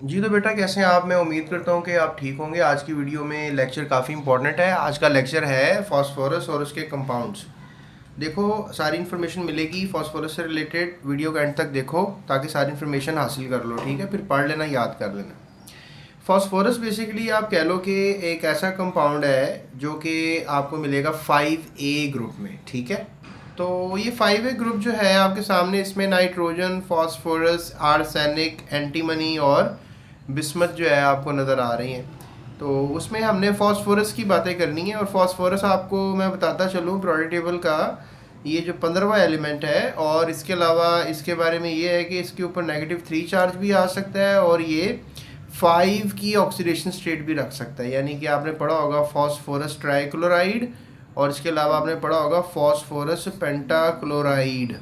जी तो बेटा कैसे हैं आप। मैं उम्मीद करता हूँ कि आप ठीक होंगे। आज की वीडियो में लेक्चर काफ़ी इंपॉर्टेंट है। आज का लेक्चर है फास्फोरस और उसके कंपाउंड्स। देखो सारी इन्फॉर्मेशन मिलेगी फास्फोरस से रिलेटेड, वीडियो का एंड तक देखो ताकि सारी इन्फॉर्मेशन हासिल कर लो, ठीक है। फिर पढ़ लेना, याद कर लेना। फास्फोरस बेसिकली आप कह लो कि एक ऐसा कंपाउंड है जो कि आपको मिलेगा 5A ग्रुप में, ठीक है। तो ये 5A ग्रुप जो है आपके सामने, इसमें नाइट्रोजन, फास्फोरस, आर्सेनिक, एंटीमनी और बिस्मथ जो है आपको नज़र आ रही हैं। तो उसमें हमने फास्फोरस की बातें करनी है। और फास्फोरस आपको मैं बताता चलूँ, पीरियोडिक टेबल का ये जो 15वां एलिमेंट है। और इसके अलावा इसके बारे में ये है कि इसके ऊपर -3 चार्ज भी आ सकता है और ये 5 की ऑक्सीडेशन स्टेट भी रख सकता है। यानी कि आपने पढ़ा होगा फास्फोरस ट्राइक्लोराइड और इसके अलावा आपने पढ़ा होगा फास्फोरस पेंटाक्लोराइड,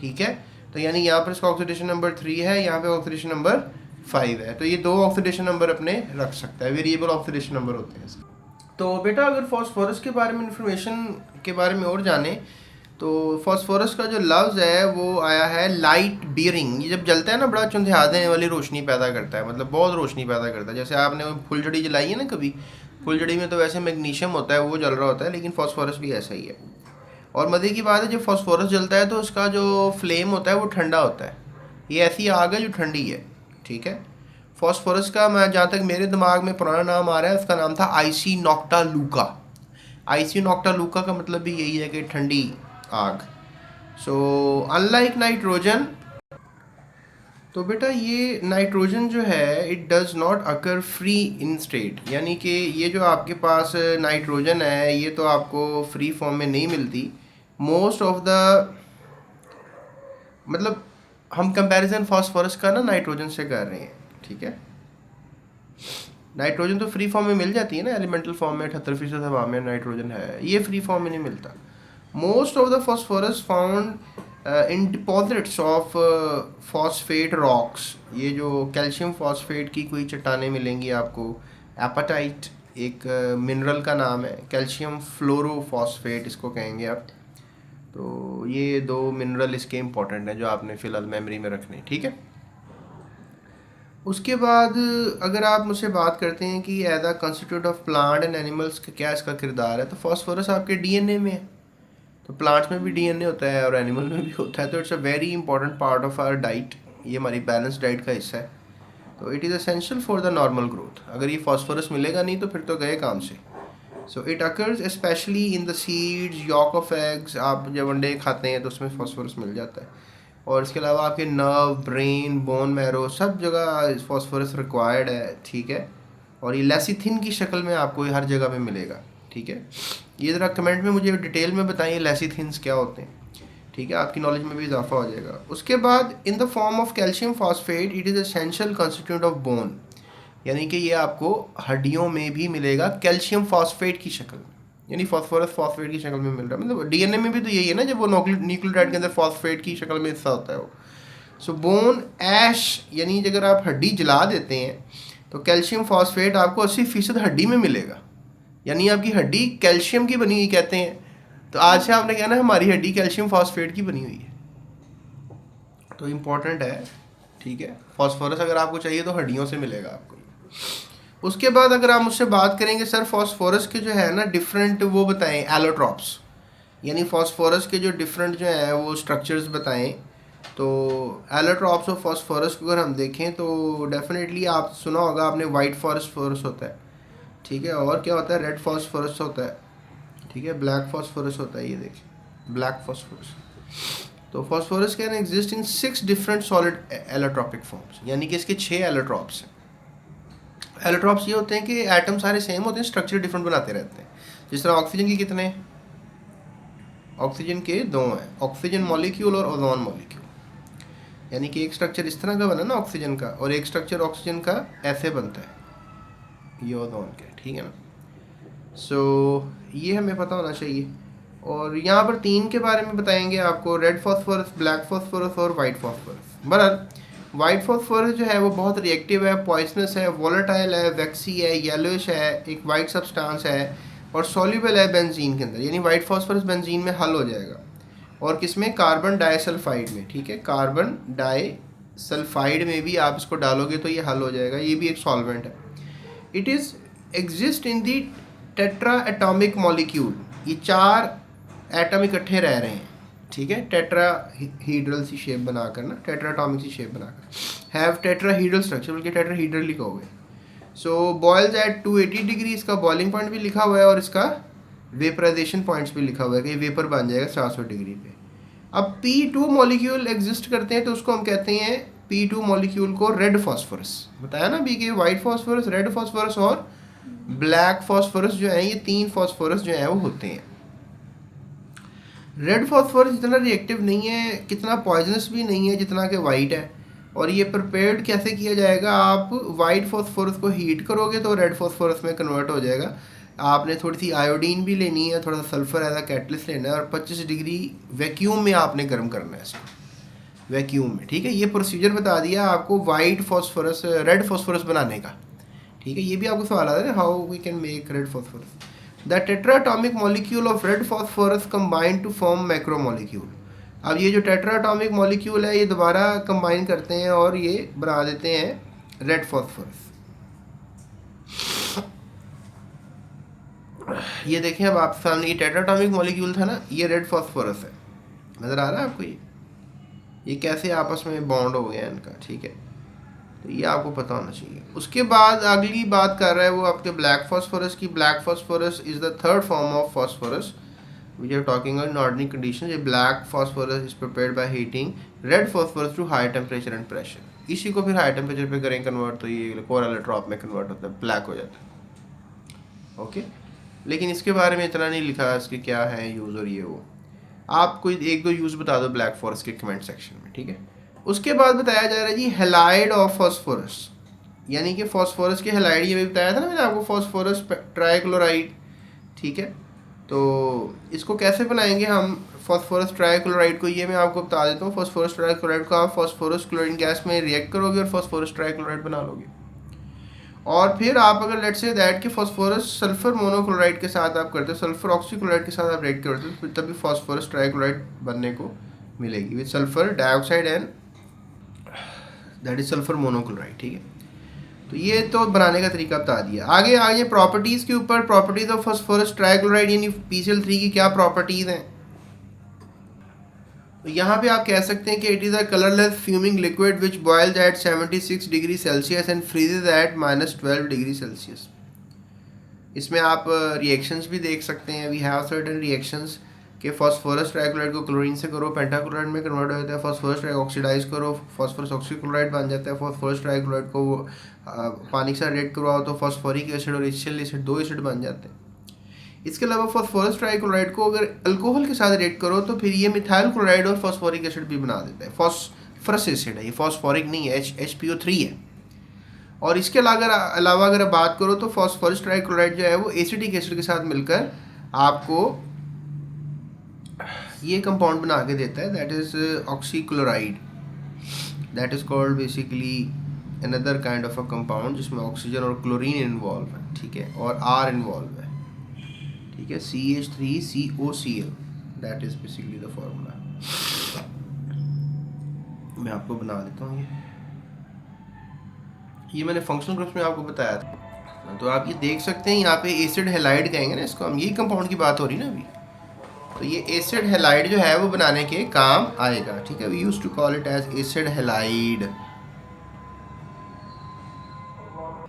ठीक है। तो यानी यहाँ पर इसका ऑक्सीडेशन नंबर 3 है, यहाँ पे ऑक्सीडेशन नंबर 5 है। तो ये दो ऑक्सीडेशन नंबर अपने रख सकता है, वेरिएबल ऑक्सीडेशन नंबर होते हैं इसके। तो बेटा अगर फास्फोरस के बारे में इंफॉर्मेशन के बारे में और जाने तो फास्फोरस का जो लफ्ज़ है वो आया है लाइट बियरिंग। ये जब जलता है ना, बड़ा चुंधिया देने वाली रोशनी पैदा करता है, मतलब बहुत रोशनी पैदा करता है। जैसे आपने फुलझड़ी जलाई है ना कभी, फुलझड़ी में तो वैसे मैग्नीशियम होता है, वो जल रहा होता है, लेकिन फास्फोरस भी ऐसा ही है। और मज़े की बात है, जब फास्फोरस जलता है तो उसका जो फ्लेम होता है वो ठंडा होता है। ये ऐसी आग है जो ठंडी है, ठीक है। फास्फोरस का, मैं जहाँ तक मेरे दिमाग में पुराना नाम आ रहा है, उसका नाम था आईसी नॉक्टालूका। आईसी नॉक्टालूका का मतलब भी यही है कि ठंडी आग। सो अनलाइक नाइट्रोजन, तो बेटा ये नाइट्रोजन जो है it does not occur free in state. यानी कि ये जो आपके पास नाइट्रोजन है ये तो आपको फ्री फॉर्म में नहीं मिलती। मोस्ट ऑफ द, मतलब हम कंपैरिजन फास्फोरस का ना नाइट्रोजन से कर रहे हैं, ठीक है। नाइट्रोजन तो फ्री फॉर्म में मिल जाती है ना, एलिमेंटल फॉर्म में 78% हवा में नाइट्रोजन है, ये फ्री फॉर्म में नहीं मिलता। Most of the phosphorus found in deposits of phosphate rocks. ये जो कैल्शियम फॉस्फेट की कोई चट्टानें मिलेंगी आपको। एपाटाइट एक मिनरल का नाम है, कैल्शियम फ्लोरोफॉस्फेट इसको कहेंगे आप। तो ये दो मिनरल इसके इंपॉर्टेंट हैं जो आपने फ़िलहाल मेमोरी में रखने, ठीक है। उसके बाद अगर आप मुझसे बात करते हैं कि as a constitute of plant and animals का क्या इसका किरदार है, तो फास्फोरस आपके डीएनए में है। तो प्लांट्स में भी डीएनए होता है और एनिमल में भी होता है। तो it's a very important part of our diet. ये हमारी बैलेंस डाइट का हिस्सा है। तो it is essential for the normal growth. अगर ये फास्फोरस मिलेगा नहीं तो फिर तो गए काम से। So it occurs specially in the seeds, yolk of eggs. आप जब अंडे खाते हैं तो उसमें फास्फोरस मिल जाता है। और इसके अलावा आपके नर्व, ब्रेन, बोन मैरो, सब जगह फास्फोरस रिक्वायर्ड है, ठीक है। और ये लेसिथिन की शक्ल में आपको हर जगह पे मिलेगा, ठीक है। ये ज़रा कमेंट में मुझे डिटेल में बताइए लेसिथिन्स क्या होते हैं, ठीक है। आपकी नॉलेज में भी इजाफा हो जाएगा। उसके बाद in the form of calcium phosphate it is essential constitute of bone. यानी कि ये आपको हड्डियों में भी मिलेगा कैल्शियम फॉस्फेट की शक्ल में। यानी फास्फोरस फॉस्फेट की शक्ल में मिल रहा है। मतलब डीएनए में भी तो यही है ना, जब वो न्यूक्लियोटाइड के अंदर फॉस्फेट की शक्ल में हिस्सा होता है वो। सो बोन ऐश, यानी अगर आप हड्डी जला देते हैं तो कैल्शियम फॉस्फेट आपको 80% हड्डी में मिलेगा। यानी आपकी हड्डी कैल्शियम की बनी हुई कहते हैं। तो आज से आपने कहना है हमारी हड्डी कैल्शियम फॉस्फेट की बनी हुई है। तो इम्पॉर्टेंट है, ठीक है। फॉस्फोरस अगर आपको चाहिए तो हड्डियों से मिलेगा आपको। उसके बाद अगर आप मुझसे बात करेंगे सर फास्फोरस के जो है ना डिफरेंट वो बताएं एलोट्रॉप्स, यानी फास्फोरस के जो डिफरेंट जो है वो स्ट्रक्चर्स बताएं। तो एलोट्रॉप्स ऑफ फास्फोरस को अगर हम देखें तो डेफिनेटली आप सुना होगा आपने, वाइट फास्फोरस होता है, ठीक है। और क्या होता है, रेड फास्फोरस होता है, ठीक है। ब्लैक फास्फोरस होता है, ये देखिए ब्लैक फास्फोरस। तो phosphorus can exist in 6 different solid allotropic forms. यानी कि इसके 6 एलोट्रॉप्स हैं। एलोट्रॉप्स ये होते हैं कि एटम सारे सेम होते हैं, स्ट्रक्चर डिफरेंट बनाते रहते हैं। जिस तरह ऑक्सीजन की कितने, ऑक्सीजन के 2 हैं, ऑक्सीजन मॉलिक्यूल और ओजोन मॉलिक्यूल। यानी कि एक स्ट्रक्चर इस तरह का बना ना ऑक्सीजन का, और एक स्ट्रक्चर ऑक्सीजन का ऐसे बनता है, ये ओजोन का, ठीक है ना। सो ये हमें पता होना चाहिए। और यहाँ पर 3 के बारे में बताएंगे आपको, रेड फास्फोरस, ब्लैक फास्फोरस और वाइट फास्फोरस। बहरहाल वाइट फास्फोरस जो है वो बहुत रिएक्टिव है, पॉइजनस है, वॉलेटाइल है, वैक्सी है, येलोइश है, एक वाइट सब्सटेंस है और सॉल्युबल है बेंजीन के अंदर। यानी वाइट फास्फोरस बेंजीन में हल हो जाएगा। और किस में, कार्बन डाइसल्फाइड में, ठीक है, कार्बन डाई सल्फाइड में भी आप इसको डालोगे तो ये हल हो जाएगा, ये भी एक सॉल्वेंट है। It is exist in the tetra atomic molecule, ये 4 एटम इकट्ठे रह रहे हैं, ठीक है, टेट्राहीड्रल सी शेप बनाकर ना, टेट्राटॉमिक सी शेप बनाकर, हैव टेट्राहीड्रल स्ट्रक्चर, बल्कि टेट्राहीड्रल लिखोगे। सो बॉयल्स एट 280 डिग्री, इसका बॉइलिंग पॉइंट भी लिखा हुआ है और इसका वेपराइजेशन पॉइंट्स भी लिखा हुआ है कि वेपर बन जाएगा 400 डिग्री पे। अब P2 मॉलिक्यूल एग्जिस्ट करते हैं तो उसको हम कहते हैं P2 मॉलिक्यूल को रेड फॉस्फोरस। बताया ना अभी कि वाइट फॉस्फोरस, रेड फॉस्फोरस और ब्लैक फॉस्फोरस जो है, ये 3 फॉस्फोरस जो है वो होते हैं। रेड फॉस्फोरस इतना रिएक्टिव नहीं है, कितना पॉइजनस भी नहीं है जितना कि वाइट है। और ये प्रिपेयर्ड कैसे किया जाएगा, आप वाइट फॉस्फोरस को हीट करोगे तो रेड फॉस्फोरस में कन्वर्ट हो जाएगा। आपने थोड़ी सी आयोडीन भी लेनी है, थोड़ा सा सल्फर एज अ कैटलिस्ट लेना है और 25 डिग्री वैक्यूम में आपने गर्म करना है इसको, वैक्यूम में, ठीक है। ये प्रोसीजर बता दिया आपको वाइट फॉस्फोरस, रेड फॉस्फोरस बनाने का, ठीक है। ये भी आपको सवाल आ रहा है how we can make red phosphorus. The tetratomic molecule of red phosphorus combine to form macromolecule. अब ये जो टेट्राटॉमिक मॉलिक्यूल है ये दोबारा कंबाइन करते हैं और ये बना देते हैं रेड फॉस्फोरस। ये देखें अब आप सामने, ये टेट्राटॉमिक मॉलिक्यूल था ना, ये रेड फॉस्फोरस है, नज़र आ रहा है आपको ये कैसे आपस में बॉन्ड हो गया इनका, ठीक है। तो ये आपको पता होना चाहिए। उसके बाद अगली बात कर रहा है वो आपके ब्लैक फॉस्फोरस की। Black phosphorus is the third form of phosphorus which are talking in ordinary condition. ये black phosphorus is prepared by heating red phosphorus to high temperature and pressure. इसी को फिर हाई टेम्परेचर पे करें convert तो ये coral drop में convert होता है, ब्लैक हो जाता है, ओके। लेकिन इसके बारे में इतना नहीं लिखा इसके क्या है यूज़ और ये वो। आप कोई 1-2 यूज़ बता दो ब्लैक फॉस्फोरस के कमेंट सेक्शन में, ठीक है। उसके बाद बताया जा रहा है जी हेलाइड ऑफ फॉस्फोरस, यानी कि फॉस्फोरस के हेलाइड, ये भी बताया था ना मैंने आपको, फॉस्फोरस ट्राइक्लोराइड, ठीक है। तो इसको कैसे बनाएंगे हम फॉस्फोरस ट्राइक्लोराइड को, ये मैं आपको बता देता हूँ। फॉस्फोरस ट्राइक्लोराइड को आप फॉस्फोरस क्लोरीन गैस में रिएक्ट करोगे और फॉस्फोरस ट्राइक्लोराइड बना लोगे। और फिर आप अगर लेट्स से दैट कि फॉस्फोरस सल्फर मोनोक्लोराइड के साथ आप करते हो, सल्फर ऑक्सीक्लोराइड के साथ आप रिएक्ट करते हो, तो तभी फॉस्फोरस ट्राइक्लोराइड बनने को मिलेगी with sulphur dioxide and that is sulphur monochloride, ठीक है। तो ये तो बनाने का तरीका बता दिया। आगे आगे प्रॉपर्टीज़ के ऊपर, प्रॉपर्टीज़ ऑफ फॉस्फोरस ट्राइक्लोराइड यानी PCl3 की क्या प्रॉपर्टीज़ हैं। तो यहाँ पे आप कह सकते हैं कि it is a colourless fuming liquid which boils at 76 degree Celsius and freezes at -12 degree Celsius. इसमें आप रिएक्शंस भी देख सकते हैं। वी हैव सर्टेन रिएक्शंस कि फॉस्फोरस ट्राइक्लोराइड को क्लोरीन से करो, पेंटाक्लोराइड में कन्वर्ट हो जाता है। फॉस्फोरस ट्राइक ऑक्सीडाइज करो, फॉस्फोरस ऑक्सीक्लोराइड बन जाता है। फॉस्फोरस ट्राइक्लोराइड को पानी के साथ रिएक्ट करवाओ तो फॉस्फोरिक एसिड और एसिटिल एसिड, 2 एसिड बन जाते हैं। इसके अलावा फॉस्फोरस ट्राइक्लोराइड को अगर अल्कोहल के साथ रिएक्ट करो तो फिर ये मिथाइल क्लोराइड और फॉस्फोरिक एसिड भी बना देता है। फॉस्फरस एसिड है ये, फॉस्फोरिक नहीं है, HPO3 है। और इसके अलावा अगर बात करो तो फॉस्फोरस ट्राइक्लोराइड जो है वो एसिटिक एसिड के साथ मिलकर आपको ये कंपाउंड बना के देता है, that is oxychloride. That is called basically another kind of a compound जिसमें ऑक्सीजन और क्लोरीन इन्वॉल्व है, ठीक है, और R इन्वॉल्व है, ठीक है, CH3COCl, that is basically the formula. मैं आपको बना देता हूँ ये मैंने फंक्शनल ग्रुप्स में आपको बताया था। तो आप ये देख सकते हैं यहाँ पे एसिड हेलाइड कहेंगे ना इसको हम, यही कंपाउंड की बात हो रही है ना अभी। तो ये एसिड हेलाइड जो है वो बनाने के काम आएगा, ठीक है। We used to call it as acid halide.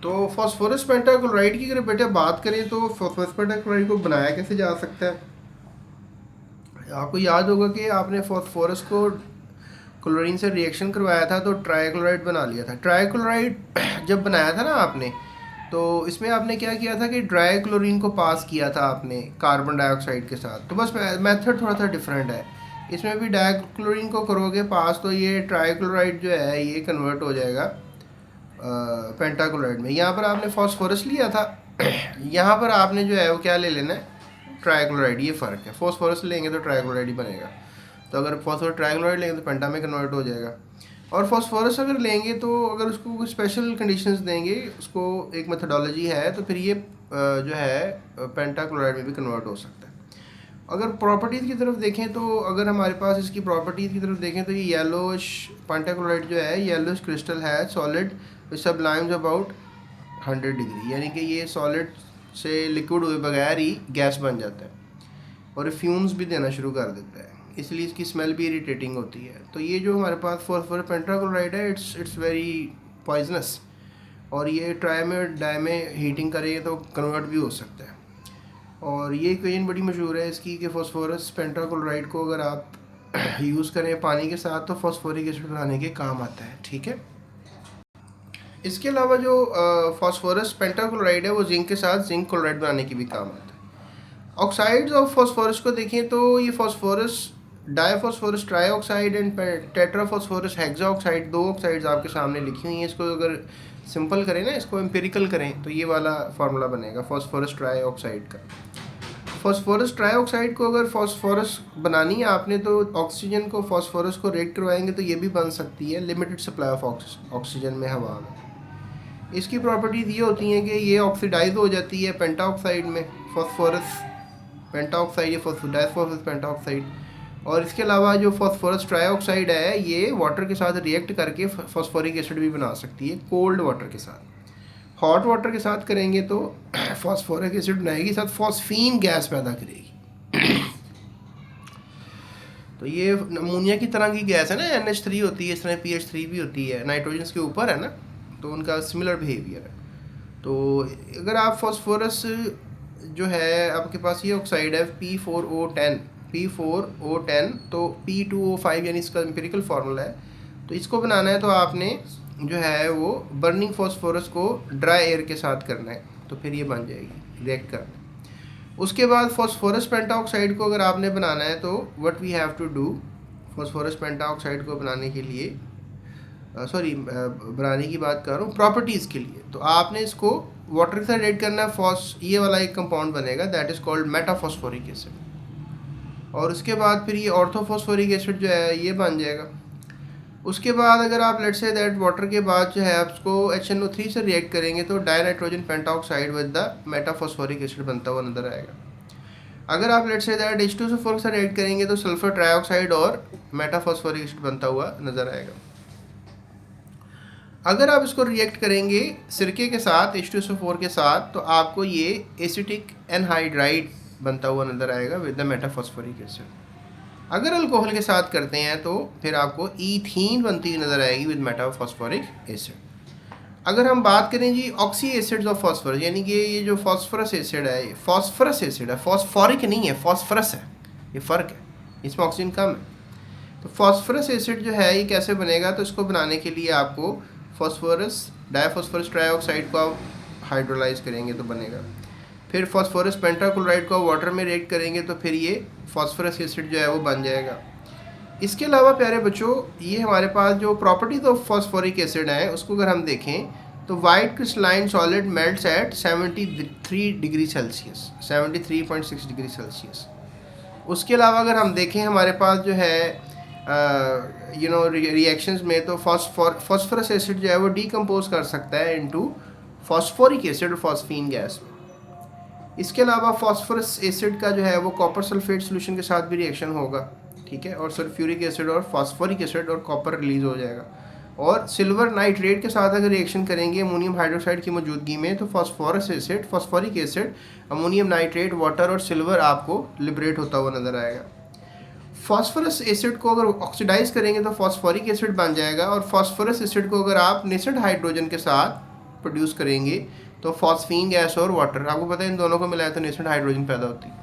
तो फॉस्फोरस पेंटाक्लोराइड की अगर बेटा बात करें तो फॉस्फोरस पेंटाक्लोराइड को बनाया कैसे जा सकता है। आपको याद होगा कि आपने फॉस्फोरस को क्लोरीन से रिएक्शन करवाया था तो ट्राइक्लोराइड बना लिया था। ट्राइक्लोराइड जब बनाया था ना आपने, तो इसमें आपने क्या किया था कि ड्राई क्लोरीन को पास किया था आपने कार्बन डाइऑक्साइड के साथ। तो बस मेथड थोड़ा सा डिफरेंट है। इसमें भी डाई क्लोरीन को करोगे पास तो ये ट्राइक्लोराइड जो है ये कन्वर्ट हो जाएगा पेंटाक्लोराइड में। यहाँ पर आपने फॉस्फोरस लिया था, यहाँ पर आपने जो है वो क्या ले लेना है, ट्राइक्लोराइड। ये फ़र्क है, फॉस्फोरस लेंगे तो ट्राइक्लोराइड ही बनेगा। तो अगर फॉस्फोरस ट्राइक्लोराइड लेंगे तो पेंटा में कन्वर्ट हो जाएगा। और फॉस्फोरस अगर लेंगे तो अगर उसको कुछ स्पेशल कंडीशंस देंगे, उसको एक मेथडोलॉजी है, तो फिर ये जो है पेंटाक्लोराइड में भी कन्वर्ट हो सकता है। अगर प्रॉपर्टीज़ की तरफ देखें तो अगर हमारे पास इसकी प्रॉपर्टीज़ की तरफ देखें तो ये येलोश पेंटाक्लोराइड जो है येलोश क्रिस्टल है सॉलिड विच सबलाइम्स अबाउट 100 डिग्री, यानी कि ये सॉलिड से लिक्विड हुए बगैर ही गैस बन जाता है और फ्यूम्स भी देना शुरू कर देता है, इसलिए इसकी स्मेल भी इरिटेटिंग होती है। तो ये जो हमारे पास फॉस्फोरस पेंटाक्लोराइड है इट्स वेरी पॉइजनस, और ये ट्राई में डाई में हीटिंग करें तो कन्वर्ट भी हो सकता है। और ये इक्वेशन बड़ी मशहूर है इसकी कि फॉस्फोरस पेंटाक्लोराइड को अगर आप यूज़ करें पानी के साथ तो फॉस्फोरिक एसिड बनाने के काम आता है, ठीक है। इसके अलावा जो फॉस्फोरस पेंटाक्लोराइड है वो जिंक के साथ जिंक क्लोराइड बनाने की भी काम आता है। ऑक्साइड्स ऑफ फॉस्फोरस को देखें तो ये फॉस्फोरस डाईफॉस्फोरस ट्राईऑक्साइड एंड टेट्राफॉस्फोरस हेक्साऑक्साइड, दो ऑक्साइड्स आपके सामने लिखी हुई हैं। इसको अगर सिंपल करें ना, इसको एम्पिरिकल करें तो ये वाला फार्मूला बनेगा फॉस्फोरस ट्राईऑक्साइड का। फॉस्फोरस ट्राईऑक्साइड को अगर फॉस्फोरस बनानी है आपने तो ऑक्सीजन को फॉस्फोरस को रिएक्ट करवाएंगे तो ये भी बन सकती है लिमिटेड सप्लाई ऑफ ऑक्सीजन में हवा में। इसकी प्रॉपर्टीज़ ये होती हैं कि ये ऑक्सीडाइज हो जाती है पेंटाऑक्साइड में, फॉस्फोरस पेंटाऑक्साइड या डाईफॉस्फोरस पेंटाऑक्साइड। और इसके अलावा जो फॉस्फोरस ट्राईऑक्साइड है ये वाटर के साथ रिएक्ट करके फॉस्फोरिक एसिड भी बना सकती है कोल्ड वाटर के साथ। हॉट वाटर के साथ करेंगे तो फॉस्फोरिक एसिड बनाएगी, साथ फॉस्फीन गैस पैदा करेगी। तो ये अमोनिया की तरह की गैस है ना, NH3 होती है, इस तरह PH3 भी होती है, नाइट्रोजन के ऊपर है ना, तो उनका सिमिलर बिहेवियर है। तो अगर आप फॉस्फोरस जो है आपके पास ये ऑक्साइड है P4O10, तो P2O5 यानी इसका एम्पिरिकल फार्मूला है। तो इसको बनाना है तो आपने जो है वो बर्निंग फॉस्फोरस को ड्राई एयर के साथ करना है, तो फिर ये बन जाएगी रिएक्ट करना है। उसके बाद फॉस्फोरस पेंटाऑक्साइड को अगर आपने बनाना है तो what we have to do, phosphorus pentoxide को बनाने के लिए बनाने की बात कर रहा हूँ प्रॉपर्टीज़ के लिए, तो आपने इसको वाटर के साथ रिएक्ट करना है। ये वाला एक कंपाउंड बनेगा that is called metaphosphoric acid, और उसके बाद फिर ये ऑर्थोफॉस्फोरिक एसिड जो है ये बन जाएगा। उसके बाद अगर आप लेट्स से दैट वाटर के बाद जो है आप उसको HNO3 से रिएक्ट करेंगे तो dinitrogen pentoxide with the metaphosphoric acid बनता हुआ नजर आएगा। अगर आप लेट्स से दैट H2SO4 से रिएक्ट करेंगे तो सल्फर ट्राईऑक्साइड और मेटाफॉस्फोरिक एसिड बनता हुआ नजर आएगा। अगर आप इसको रिएक्ट करेंगे सिरके के साथ H2SO4 के साथ तो आपको ये एसिटिक एनहाइड्राइड बनता हुआ नजर आएगा विद द मेटाफॉस्फोरिक एसिड। अगर अल्कोहल के साथ करते हैं तो फिर आपको ईथीन बनती हुई नजर आएगी विद मेटाफॉस्फोरिक एसिड। अगर हम बात करें जी ऑक्सी एसिड्स ऑफ फॉस्फोरस, यानी कि ये जो फॉस्फोरस एसिड है ये फॉस्फोरस एसिड है, फॉस्फोरिक नहीं है, फॉस्फोरस है, ये फ़र्क है, इसमें ऑक्सीजन कम है। तो फॉस्फोरस एसिड जो है ये कैसे बनेगा, तो इसको बनाने के लिए आपको फॉस्फोरस डाईफॉस्फोरस ट्राईऑक्साइड को आप हाइड्रोलाइज करेंगे तो बनेगा। फिर फॉस्फोरस पेंटाक्लोराइड को वाटर में रिएक्ट करेंगे तो फिर ये फॉस्फोरस एसिड जो है वो बन जाएगा। इसके अलावा प्यारे बच्चों ये हमारे पास जो प्रॉपर्टीज ऑफ फॉस्फोरिक एसिड है उसको अगर हम देखें तो white crystalline solid melts at 73 degree Celsius, 73.6 degree Celsius. उसके अलावा अगर हम देखें हमारे पास जो है रिएक्शंस में तो फॉस्फोरस एसिड जो है वो डीकम्पोज कर सकता है इनटू फॉस्फोरिक एसिड और फॉस्फीन गैस। इसके अलावा फॉस्फोरस एसिड का जो है वो कॉपर सल्फेट सोल्यूशन के साथ भी रिएक्शन होगा, ठीक है, और सल्फ्यूरिक एसिड और फॉस्फोरिक एसिड और कॉपर रिलीज हो जाएगा। और सिल्वर नाइट्रेट के साथ अगर रिएक्शन करेंगे अमोनियम हाइड्रोक्साइड की मौजूदगी में तो phosphorous acid, phosphoric acid, ammonium nitrate, water और सिल्वर आपको लिबरेट होता हुआ नजर आएगा। फॉस्फोरस एसिड को अगर ऑक्सीडाइज करेंगे तो फॉस्फोरिक एसिड बन जाएगा, और फॉस्फोरस एसिड को अगर आप नेसेंट हाइड्रोजन के साथ प्रोड्यूस करेंगे तो फॉस्फीन गैस और वाटर, आपको पता है इन दोनों को मिलाया तो नेसेंट हाइड्रोजन पैदा होती है।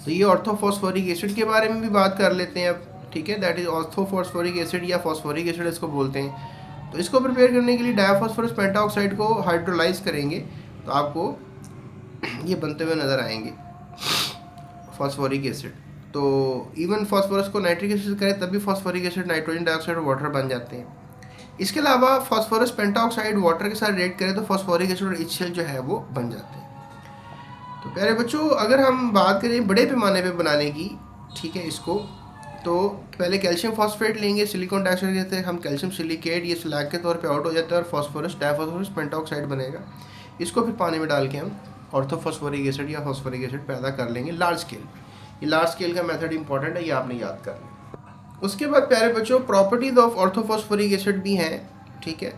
तो ये ऑर्थोफॉस्फोरिक एसिड के बारे में भी बात कर लेते हैं अब, ठीक है, दैट इज ऑर्थोफॉस्फोरिक एसिड या फॉस्फोरिक एसिड इसको बोलते हैं। तो इसको प्रिपेयर करने के लिए डाईफॉस्फोरस पेंटाऑक्साइड को हाइड्रोलाइज करेंगे तो आपको ये बनते हुए नज़र आएंगे फॉस्फोरिक एसिड। तो इवन फॉस्फोरस को नाइट्रिक एसिड करें तब भी फॉस्फोरिक एसिड, नाइट्रोजन डाइऑक्साइड और वाटर बन जाते हैं। इसके अलावा फॉस्फोरस पेंटाऑक्साइड वाटर के साथ रिएक्ट करें तो फॉस्फोरिक एसिड और HCl जो है वो बन जाते हैं। तो प्यारे बच्चों अगर हम बात करें बड़े पैमाने पे बनाने की, ठीक है, इसको तो पहले कैल्शियम फॉस्फेट लेंगे, सिलिकॉन डाइऑक्साइड कहते हैं हम, कैल्शियम सिलिकेट, ये स्लैग के तौर पे आउट हो जाता है और फॉस्फोरस डाईफॉस्फोरस पेंटाऑक्साइड बनेगा। इसको फिर पानी में डाल के हम ऑर्थोफॉस्फोरिक एसिड या फॉस्फोरिक एसिड पैदा कर लेंगे लार्ज स्केल पे। ये लार्ज स्केल का मेथड इंपॉर्टेंट है, ये आपने याद कर लें। उसके बाद प्यारे बच्चों प्रॉपर्टीज ऑफ ऑर्थोफॉस्फोरिक एसिड भी हैं, ठीक है।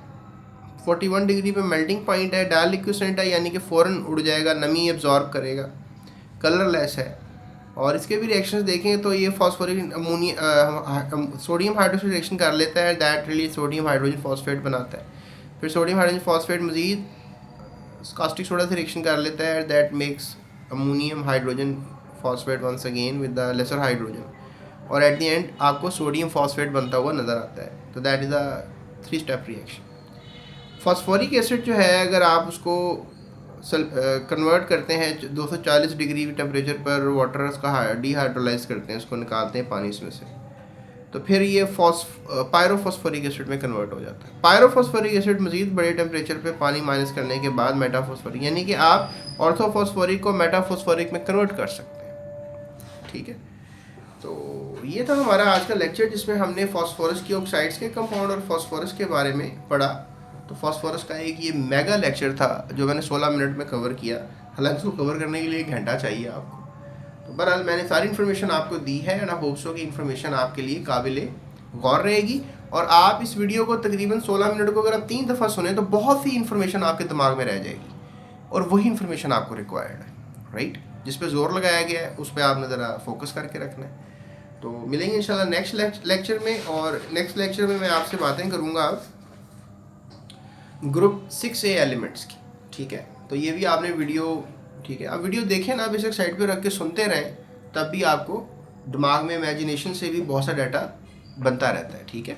41 डिग्री पे मेल्टिंग पॉइंट है, डायलिक्विसेंट है यानी कि फ़ौरन उड़ जाएगा, नमी एब्जॉर्ब करेगा, कलरलेस है। और इसके भी रिएक्शंस देखें तो ये फॉस्फोरिक सोडियम हाइड्रोक्साइड रिएक्शन कर लेता है, that release sodium hydrogen phosphate बनाता है। फिर सोडियम हाइड्रोजन फॉस्फेट मजीद कास्टिक सोडा से रिएक्शन कर लेता है, that makes ammonium hydrogen phosphate once again with the lesser hydrogen, और एट द एंड आपको सोडियम फॉस्फेट बनता हुआ नज़र आता है। तो that is a 3 step reaction. Phosphoric acid जो है अगर आप उसको कन्वर्ट करते हैं 240 डिग्री टेम्परेचर पर, वाटर उसका डिहाइड्रोलाइज करते हैं, उसको निकालते हैं पानी इसमें से, तो फिर ये पायरोफॉस्फोरिक एसिड में कन्वर्ट हो जाता है। पायरोफॉस्फोरिक एसिड मजीद बड़े टेम्परेचर पे पानी माइनस करने के बाद मेटाफॉस्फोरिक, यानी कि आप ऑर्थोफॉस्फोरिक को मेटाफॉस्फोरिक में कन्वर्ट कर सकते हैं, ठीक है। तो ये था हमारा आज का लेक्चर जिसमें हमने फॉस्फोरस की ऑक्साइड्स के कंपाउंड और फॉस्फोरस के बारे में पढ़ा। तो फॉस्फोरस का एक ये मेगा लेक्चर था जो मैंने 16 मिनट में कवर किया, हालांकि इसको कवर करने के लिए 1 घंटा चाहिए आपको। तो बहरहाल मैंने सारी इन्फॉर्मेशन आपको दी है एंड आई होप सो कि इन्फॉर्मेशन आपके लिए काबिल गौर रहेगी। और आप इस वीडियो को तकरीबन 16 मिनट को अगर आप 3 दफ़ा सुने तो बहुत सी इन्फॉर्मेशन आपके दिमाग में रह जाएगी, और वही इन्फॉर्मेशन आपको रिक्वायर्ड है, राइट, जिस पे जोर लगाया गया है उस पर आपने ज़रा फोकस करके रखना है। तो मिलेंगे इंशाल्लाह नेक्स्ट लेक्चर में, और नेक्स्ट लेक्चर में मैं आपसे बातें करूँगा ग्रुप 6A एलिमेंट्स की, ठीक है। तो ये भी आपने वीडियो, ठीक है, आप वीडियो देखें ना, बेशक साइड पे रख के सुनते रहें, तब भी आपको दिमाग में इमेजिनेशन से भी बहुत सा डाटा बनता रहता है, ठीक है।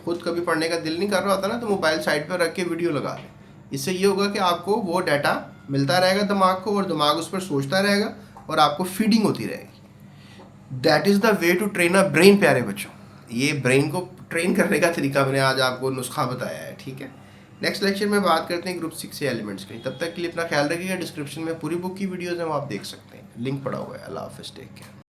खुद कभी पढ़ने का दिल नहीं कर रहा होता ना, तो मोबाइल साइड पर रख के वीडियो लगा लें। इससे ये होगा कि आपको वो डाटा मिलता रहेगा दिमाग को, और दिमाग उस पर सोचता रहेगा और आपको फीडिंग होती रहेगी। That is the way to train a brain प्यारे बच्चों। ये ब्रेन को ट्रेन करने का तरीका मैंने आज आपको नुस्खा बताया है, ठीक है। नेक्स्ट लेक्चर में बात करते हैं ग्रुप 6 एलिमेंट्स की। तब तक के लिए अपना ख्याल रखिएगा। डिस्क्रिप्शन में पूरी बुक की वीडियोज़ हैं, वो आप देख सकते हैं, लिंक पड़ा हुआ है। अल्लाह हाफ़िज़, टेक केयर।